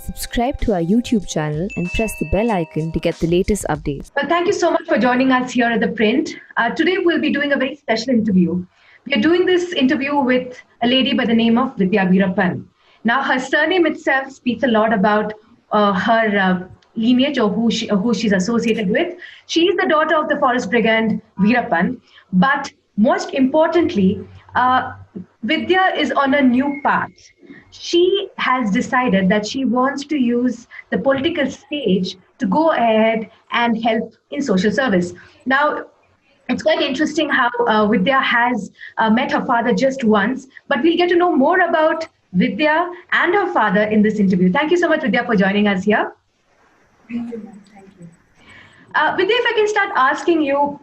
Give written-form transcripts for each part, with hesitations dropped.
Subscribe to our YouTube channel and press the bell icon to get the latest updates. Well, thank you so much for joining us here at The Print. Today, we'll be doing a very special interview. We are doing this interview with a lady by the name of Vidya Veerappan. Now, her surname itself speaks a lot about her lineage or who she's associated with. She is the daughter of the Forest Brigand Veerappan. But most importantly, Vidya is on a new path. She has decided that she wants to use the political stage to go ahead and help in social service. Now, it's quite interesting how Vidya has met her father just once, but we'll get to know more about Vidya and her father in this interview. Thank you so much, Vidya, for joining us here. Thank you, ma'am. Thank you. Vidya, if I can start asking you,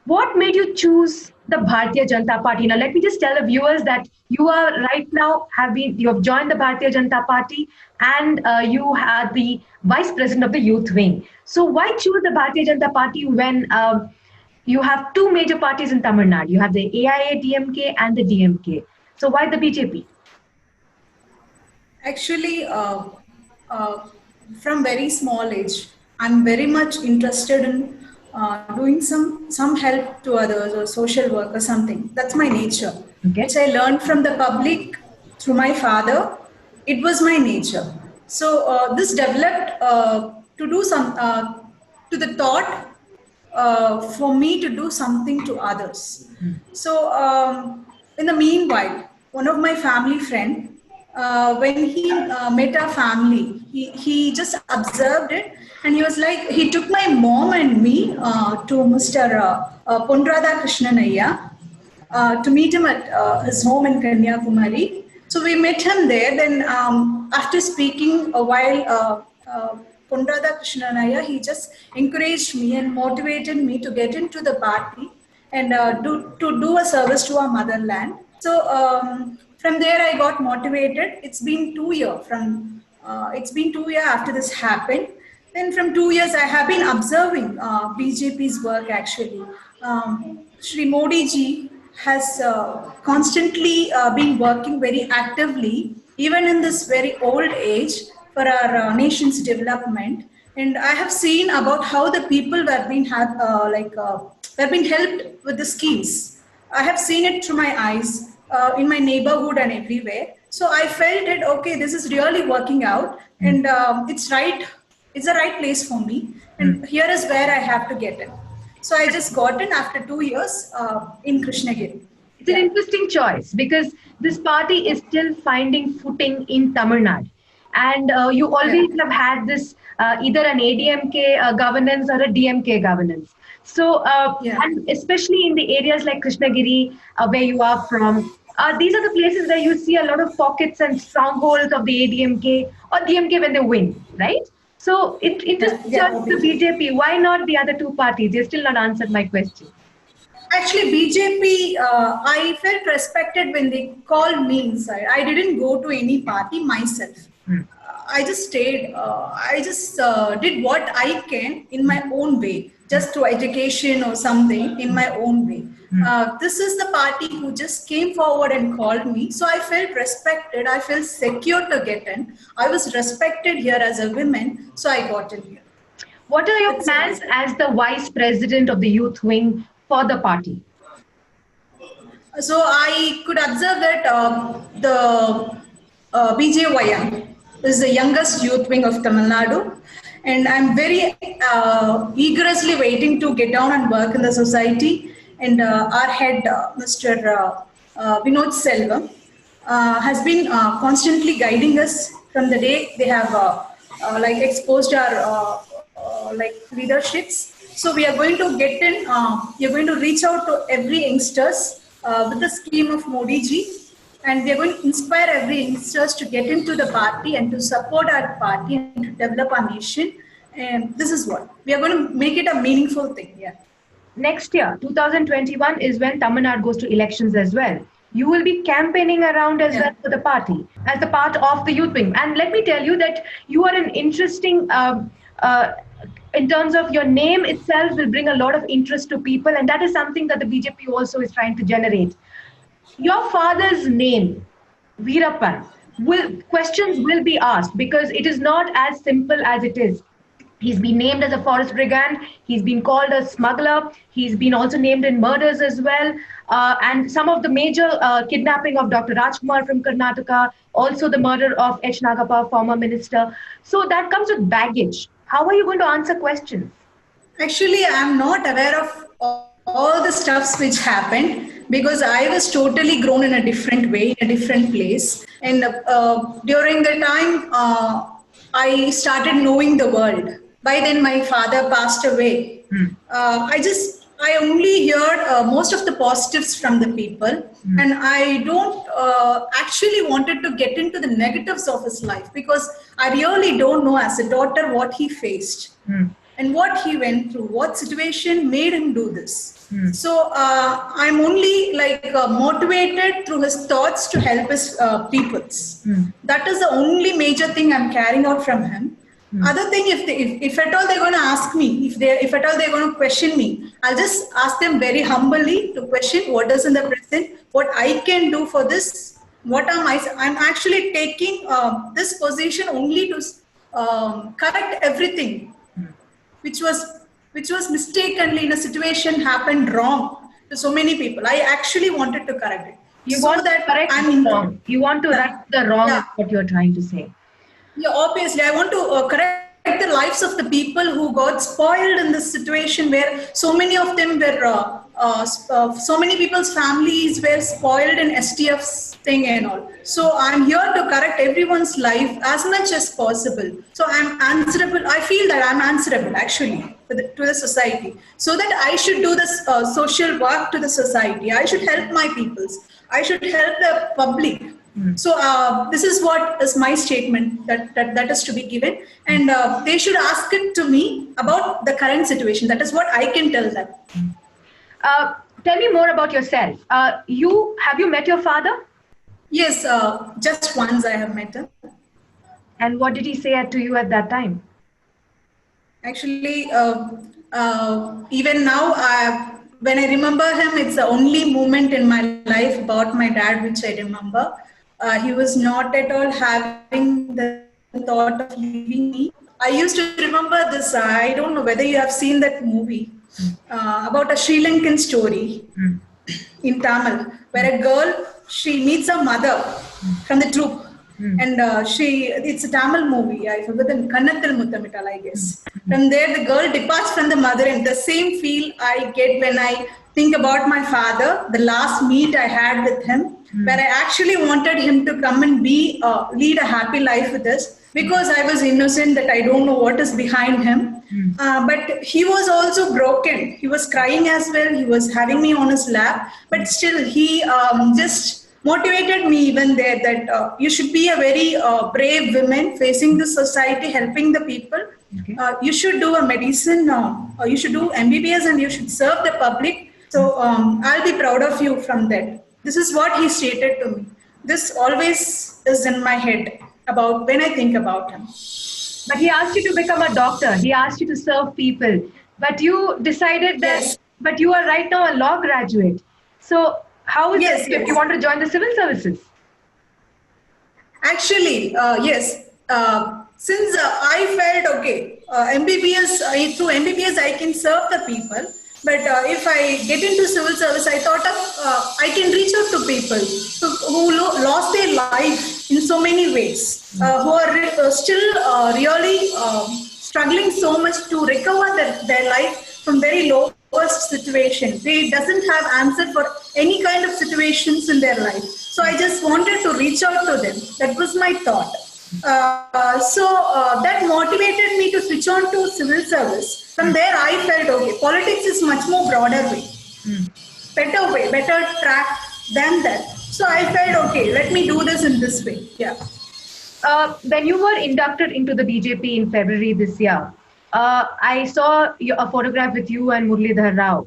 what made you choose the Bharatiya Janata Party? Now, let me just tell the viewers that you are right now you have joined the Bharatiya Janata Party and you are the vice president of the youth wing. So, why choose the Bharatiya Janata Party when you have two major parties in Tamil Nadu? You have the AIA DMK and the DMK. So, why the BJP? Actually, from very small age, I'm very much interested in doing some help to others or social work or something. That's my nature, Okay. which I learned from the public through my father. It was my nature. So this developed to do to the thought for me to do something to others. So in the meanwhile, one of my family friend, when he met our family, he just observed it and he was like, he took my mom and me to Mr. Ponrada Krishnanaya to meet him at his home in Kanyakumari. So we met him there. Then after speaking a while, Ponrada Krishnanaya, he just encouraged me and motivated me to get into the party and to do a service to our motherland. So from there, I got motivated. It's been 2 years after this happened. Then from 2 years, I have been observing BJP's work actually. Shri Modi ji has constantly been working very actively, even in this very old age, for our nation's development. And I have seen about how the people were being helped with the schemes. I have seen it through my eyes in my neighborhood and everywhere. So I felt it, okay, this is really working out and it's right. It's the right place for me. And here is where I have to get in. So I just got in after 2 years in Krishnagiri. It's an interesting choice because this party is still finding footing in Tamil Nadu. And you always have had this either an ADMK governance or a DMK governance. So, and especially in the areas like Krishnagiri, where you are from, these are the places where you see a lot of pockets and strongholds of the ADMK or DMK when they win, right? So it just the BJP. Why not the other two parties? You still not answered my question. Actually, BJP, I felt respected when they called me inside. I didn't go to any party myself. I just stayed. I just did what I can in my own way, just to education or something in my own way. This is the party who just came forward and called me. So I felt respected. I felt secure to get in. I was respected here as a woman. So I got in here. What are your plans as the vice president of the youth wing for the party? So I could observe that the BJYM is the youngest youth wing of Tamil Nadu. And I'm very eagerly waiting to get down and work in the society. And our head, Mr. Vinod Selvam, has been constantly guiding us from the day they have exposed our leaderships. So we are going to get in, we are going to reach out to every youngsters with the scheme of Modi ji. And we are going to inspire every youngsters to get into the party and to support our party and to develop our nation. And this is what we are going to make it a meaningful thing. Yeah. Next year, 2021, is when Tamil Nadu goes to elections as well. You will be campaigning around as well for the party, as the part of the youth wing. And let me tell you that you are an interesting, in terms of your name itself, will bring a lot of interest to people. And that is something that the BJP also is trying to generate. Your father's name, Veerappan, questions will be asked, because it is not as simple as it is. He's been named as a forest brigand. He's been called a smuggler. He's been also named in murders as well. And some of the major kidnapping of Dr. Rajkumar from Karnataka, also the murder of H. Nagappa, former minister. So that comes with baggage. How are you going to answer questions? Actually, I'm not aware of all the stuffs which happened because I was totally grown in a different way, in a different place. And during the time, I started knowing the world. By then, my father passed away. I only heard most of the positives from the people, and I don't actually wanted to get into the negatives of his life because I really don't know as a daughter what he faced and what he went through, what situation made him do this. So I'm only motivated through his thoughts to help his peoples. That is the only major thing I'm carrying out from him. Other thing, if at all they're going to ask me, if at all they're going to question me, I'll just ask them very humbly to question what is in the present, what I can do for this, what am I. I'm actually taking this position only to correct everything, which was mistakenly in a situation happened wrong to so many people. I actually wanted to correct it. You want to correct the wrong. You want to right the wrong. Yeah. What you're trying to say. Yeah, obviously, I want to correct the lives of the people who got spoiled in this situation where so many of them were, so many people's families were spoiled in STF's thing and all. So I'm here to correct everyone's life as much as possible. So I'm answerable. I feel that I'm answerable actually to the society. So that I should do this social work to the society. I should help my peoples. I should help the public. So this is what is my statement that is to be given, and they should ask it to me about the current situation. That is what I can tell them. Tell me more about yourself. Have you met your father? Yes, just once I have met him. And what did he say to you at that time? Actually, even now, when I remember him, it's the only moment in my life about my dad which I remember. He was not at all having the thought of leaving me. I used to remember this, I don't know whether you have seen that movie, about a Sri Lankan story in Tamil, where a girl, she meets her mother from the troop. And it's a Tamil movie, I forgot the Kannathil Muttamital, I guess. From there, the girl departs from the mother, and the same feel I get when I think about my father, the last meet I had with him, where I actually wanted him to come and lead a happy life with us, because I was innocent that I don't know what is behind him. But he was also broken. He was crying as well. He was having me on his lap, but still he just motivated me even there that you should be a very brave woman facing the society, helping the people. Okay. You should do a medicine, you should do MBBS, and you should serve the public. So I'll be proud of you from that. This is what he stated to me. This always is in my head about when I think about him. But he asked you to become a doctor. He asked you to serve people. But you decided that, yes. But you are right now a law graduate. So how is it if you want to join the civil services? Actually, yes. Since I felt, okay, MBBS, through MBBS I can serve the people. But if I get into civil service, I thought of I can reach out to people who lost their life in so many ways, who are still really struggling so much to recover their life from very lowest situation. They doesn't have answer for any kind of situations in their life. So I just wanted to reach out to them. That was my thought. So that motivated me to switch on to civil service. From there, I felt, okay, politics is much more broader way, better track than that. So I felt, okay, let me do this in this way. Yeah. When you were inducted into the BJP in February this year, I saw a photograph with you and Muralidhar Rao,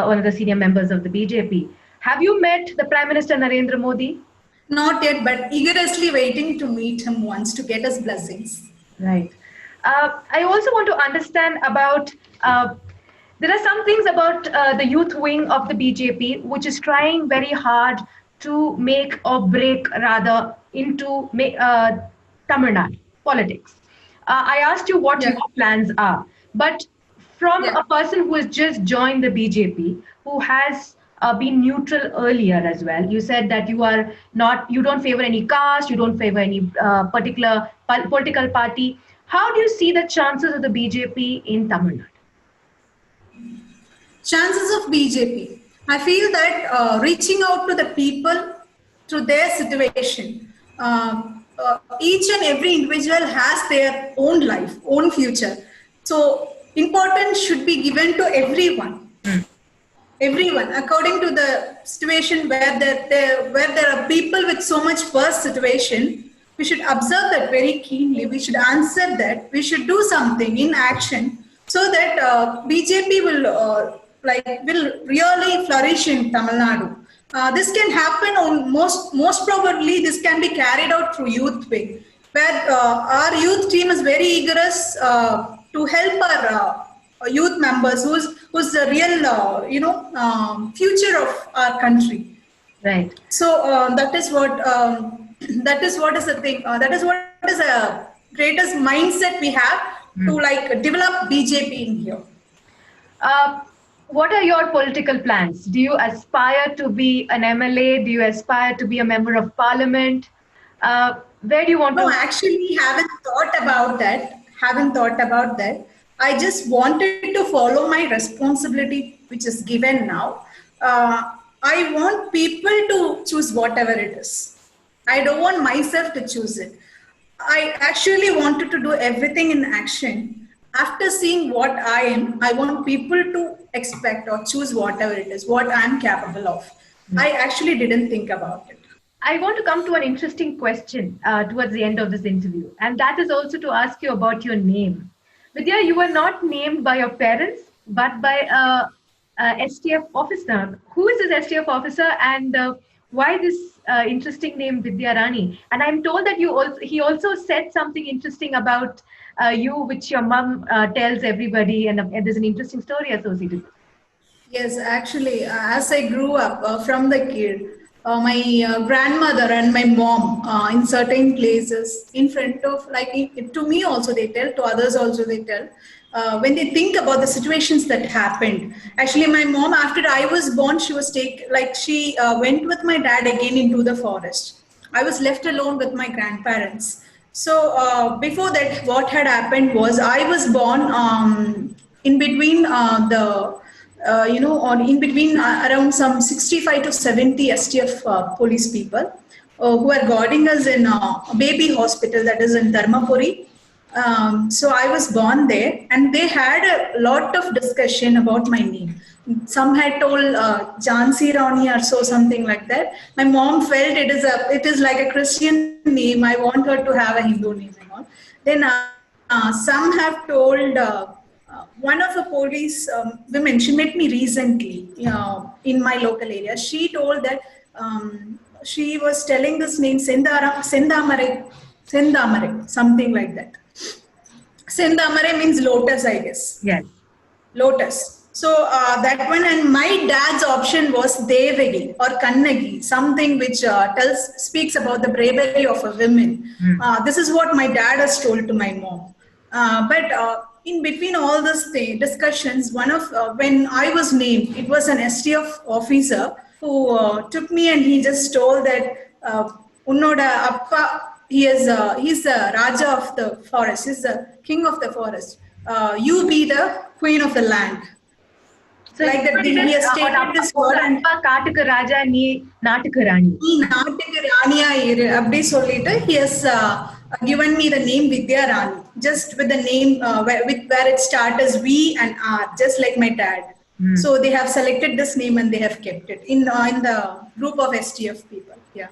one of the senior members of the BJP. Have you met the Prime Minister Narendra Modi? Not yet, but eagerly waiting to meet him once to get his blessings. Right. I also want to understand about, there are some things about the youth wing of the BJP, which is trying very hard to make or break rather into Tamil Nadu politics. I asked you what Yeah. your plans are, but from Yeah. a person who has just joined the BJP, who has been neutral earlier as well. You said that you don't favor any caste, you don't favor any particular political party. How do you see the chances of the BJP in Tamil Nadu? Chances of BJP. I feel that reaching out to the people through their situation. Each and every individual has their own life, own future. So importance should be given to everyone. Everyone, according to the situation where there are people with so much worse situation, we should observe that very keenly. We should answer that. We should do something in action so that BJP will really flourish in Tamil Nadu. This can happen on most probably this can be carried out through youth wing, where our youth team is very eagerness to help our youth members who's the real future of our country. Right. So that is what that is what is the thing. That is what is a greatest mindset we have to like develop BJP in here. What are your political plans? Do you aspire to be an MLA? Do you aspire to be a member of parliament? Where do you want No, to? actually, haven't thought about that. Haven't thought about that. I just wanted to follow my responsibility, which is given now. I want people to choose whatever it is. I don't want myself to choose it. I actually wanted to do everything in action. After seeing what I am, I want people to expect or choose whatever it is, what I'm capable of. I actually didn't think about it. I want to come to an interesting question towards the end of this interview, and that is also to ask you about your name. Vidya, you were not named by your parents, but by a STF officer. Who is this STF officer, and why this interesting name Vidya Rani? And I'm told that he also said something interesting about you, which your mom tells everybody, and there's an interesting story associated with it. Yes, actually, as I grew up from the kid, my grandmother and my mom in certain places in front of, to me also they tell, to others also they tell, when they think about the situations that happened. Actually, my mom, after I was born, she went with my dad again into the forest. I was left alone with my grandparents. So before that, what had happened was I was born in between in between around some 65 to 70 STF police people who are guarding us in a baby hospital that is in Dharmapuri. So I was born there, and they had a lot of discussion about my name. Some had told Jhansi Rani or so, something like that. My mom felt it is like a Christian name. I want her to have a Hindu name and all. Then some have told. One of the police women, she met me recently in my local area. She told that she was telling this name Sendamare, something like that. Sendamare means lotus, I guess. Yes. Lotus. So that one, and my dad's option was Devagi or Kannagi, something which speaks about the bravery of a woman. This is what my dad has told to my mom. But in between all these discussions, when I was named, it was an STF officer who took me, and he just told that Unnoda Appa, he's the Raja of the forest, he's the king of the forest. You be the queen of the land. So like that, he has stated this word. And Kaatuku Raja, nee Naatuku Rani. Naatuku Raniya iru, abdi sollittu, he has given me the name Vidya Rani, just with the name where it starts as V and R, just like my dad. So they have selected this name and they have kept it in the group of STF people. Yeah.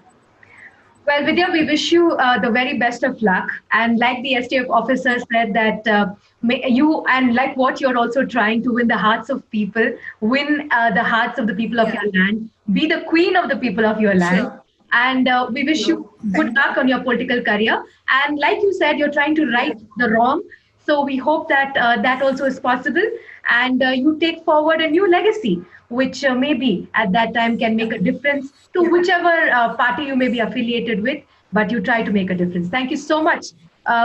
Well, Vidya, we wish you the very best of luck. And like the STF officer said that you, and like what you're also trying to win the hearts of people, win the hearts of the people of your land, be the queen of the people of your land. Sure. And we wish you good luck on your political career. And like you said, you're trying to right the wrong. So we hope that that also is possible. And you take forward a new legacy. which maybe at that time can make a difference to whichever party you may be affiliated with, but you try to make a difference. Thank you so much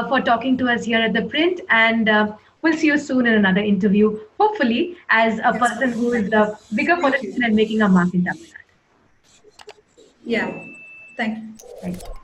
for talking to us here at The Print, and we'll see you soon in another interview, hopefully as a Yes. person who is a bigger Thank you. politician and making a mark in Tamil Nadu. Yeah. Thank you. Thank you.